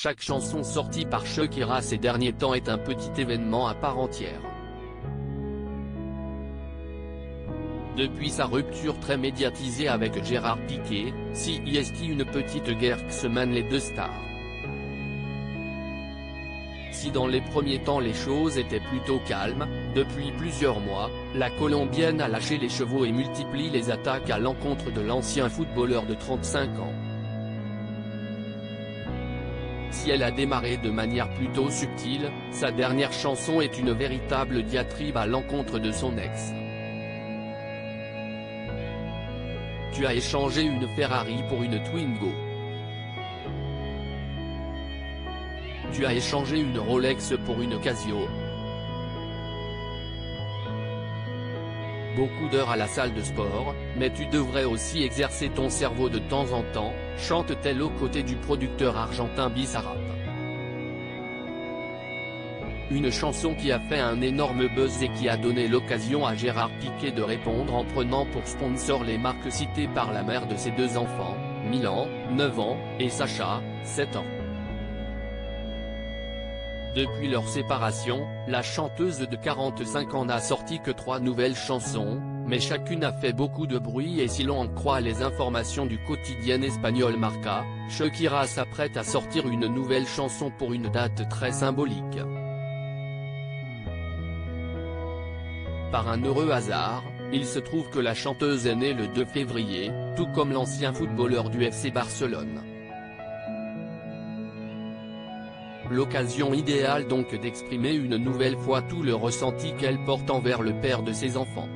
chaque chanson sortie par Shakira ces derniers temps est un petit événement à part entière. Depuis sa rupture très médiatisée avec Gérard Piqué, c'est une petite guerre que se mènent les deux stars. Si dans les premiers temps les choses étaient plutôt calmes, depuis plusieurs mois, la Colombienne a lâché les chevaux et multiplie les attaques à l'encontre de l'ancien footballeur de 35 ans. Si elle a démarré de manière plutôt subtile, sa dernière chanson est une véritable diatribe à l'encontre de son ex. Tu as échangé une Ferrari pour une Twingo. Tu as échangé une Rolex pour une Casio. Beaucoup d'heures à la salle de sport, mais tu devrais aussi exercer ton cerveau de temps en temps, chante-t-elle aux côtés du producteur argentin Bizarrap. Une chanson qui a fait un énorme buzz et qui a donné l'occasion à Gérard Piqué de répondre en prenant pour sponsor les marques citées par la mère de ses deux enfants, Milan, 9 ans, et Sacha, 7 ans. Depuis leur séparation, la chanteuse de 45 ans n'a sorti que 3 nouvelles chansons, mais chacune a fait beaucoup de bruit et si l'on en croit les informations du quotidien espagnol Marca, Shakira s'apprête à sortir une nouvelle chanson pour une date très symbolique. Par un heureux hasard, il se trouve que la chanteuse est née le 2 février, tout comme l'ancien footballeur du FC Barcelone. L'occasion idéale donc d'exprimer une nouvelle fois tout le ressenti qu'elle porte envers le père de ses enfants.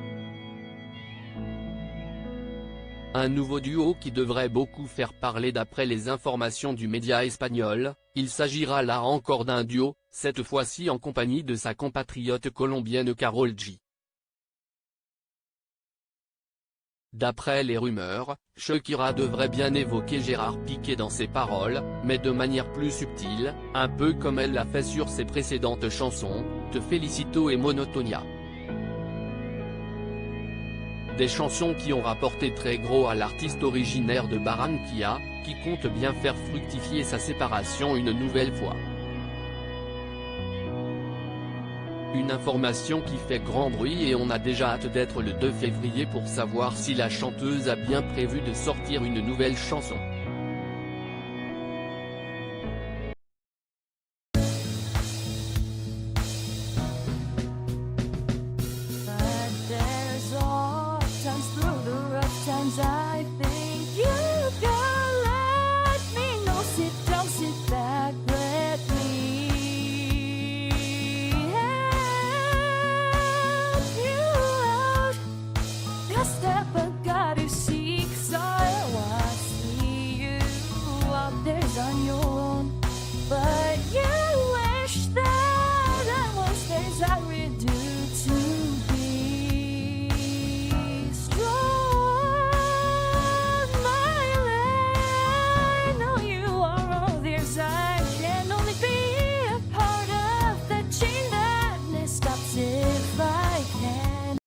Un nouveau duo qui devrait beaucoup faire parler d'après les informations du média espagnol, il s'agira là encore d'un duo, cette fois-ci en compagnie de sa compatriote colombienne Karol G. D'après les rumeurs, Shakira devrait bien évoquer Gérard Piqué dans ses paroles, mais de manière plus subtile, un peu comme elle l'a fait sur ses précédentes chansons, Te Felicito et Monotonia. Des chansons qui ont rapporté très gros à l'artiste originaire de Barranquilla, qui compte bien faire fructifier sa séparation une nouvelle fois. Une information qui fait grand bruit et on a déjà hâte d'être le 2 février pour savoir si la chanteuse a bien prévu de sortir une nouvelle chanson.